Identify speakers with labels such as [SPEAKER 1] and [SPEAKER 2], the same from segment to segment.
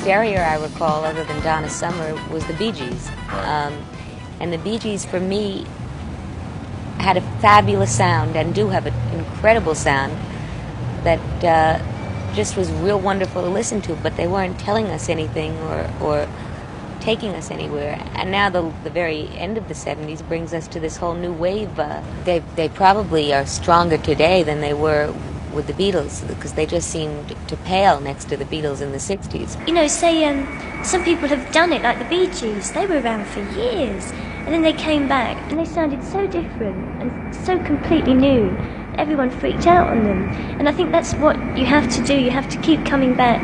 [SPEAKER 1] hysteria I recall, other than Donna Summer, was the Bee Gees. And the Bee Gees, for me, had a fabulous sound, and do have an incredible sound, that just was real wonderful to listen to, but they weren't telling us anything or taking us anywhere. And now the very end of the 70s brings us to this whole new wave. They probably are stronger today than they were with the Beatles, because they just seemed to pale next to the Beatles in the 60s.
[SPEAKER 2] You know, say some people have done it, like the Bee Gees. They were around for years, and then they came back, and they sounded so different and so completely new. Everyone freaked out on them, and I think that's what you have to do. You have to keep coming back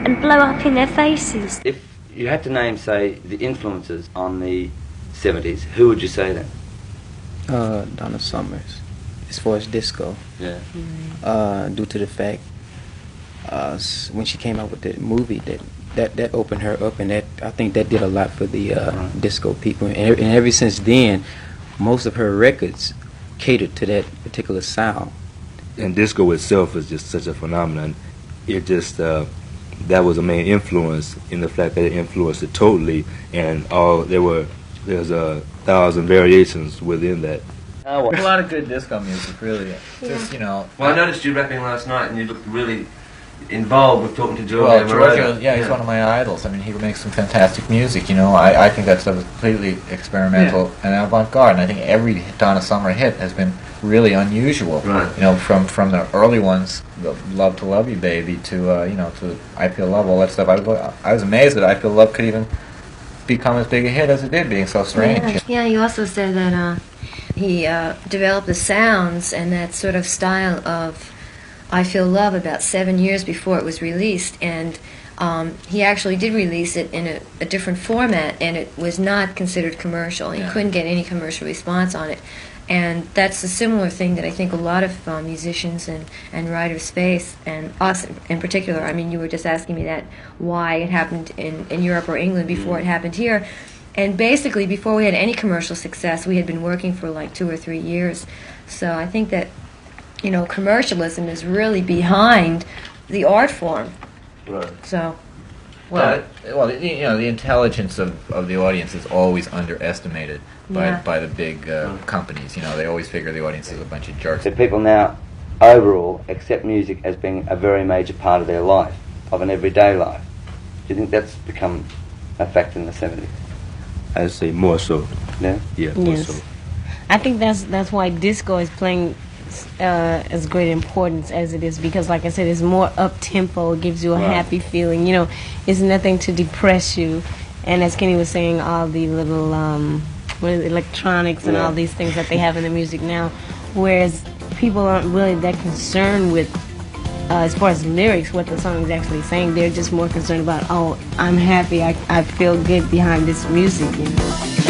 [SPEAKER 2] and blow up in their faces.
[SPEAKER 3] If you had to name, say, the influences on the 70s, who would you say then?
[SPEAKER 4] Donna Summers, as far as disco.
[SPEAKER 3] Yeah.
[SPEAKER 4] Due to the fact when she came out with the movie, that opened her up, and that, I think that did a lot for the disco people. And ever since then, most of her records catered to that particular sound.
[SPEAKER 5] And disco itself is just such a phenomenon. It just that was a main influence in the fact that it influenced it totally, and there's 1,000 variations within that.
[SPEAKER 6] A lot of good disco music, really. Yeah. Just, you know.
[SPEAKER 3] Well, I noticed you rapping last night, and you looked really involved with talking to Giorgio.
[SPEAKER 6] Well, Giorgio, yeah, he's one of my idols. I mean, he makes some fantastic music. You know, I think that stuff is completely experimental and avant-garde. And I think every Donna Summer hit has been really unusual.
[SPEAKER 3] Right.
[SPEAKER 6] You know, from the early ones, the "Love to Love You, Baby," to you know, to "I Feel Love," all that stuff. I was amazed that "I Feel Love" could even become as big a hit as it did, being so strange.
[SPEAKER 7] Yeah, he also said that he developed the sounds and that sort of style of I Feel Love about 7 years before it was released, and he actually did release it in a different format, and it was not considered commercial. He couldn't get any commercial response on it, and that's a similar thing that I think a lot of musicians and writers face, and us in particular. I mean, you were just asking me that, why it happened in Europe or England before it happened here. And basically, before we had any commercial success, we had been working for like 2 or 3 years. So I think that, you know, commercialism is really behind the art form.
[SPEAKER 3] Right.
[SPEAKER 7] So,
[SPEAKER 6] Well, you know, the intelligence of the audience is always underestimated by the big companies. You know, they always figure the audience is a bunch of jerks.
[SPEAKER 3] So people now, overall, accept music as being a very major part of their life, of an everyday life. Do you think that's become a fact in the 70s?
[SPEAKER 5] I'd say more so.
[SPEAKER 3] Yeah?
[SPEAKER 5] Yeah, more
[SPEAKER 8] Yes.
[SPEAKER 5] so.
[SPEAKER 8] I think that's why disco is playing as great importance as it is, because, like I said, it's more up tempo. It gives you a happy feeling. You know, it's nothing to depress you. And as Kenny was saying, all the little electronics and all these things that they have in the music now, whereas people aren't really that concerned with as far as lyrics, what the song is actually saying. They're just more concerned about, oh, I'm happy, I feel good behind this music, you know.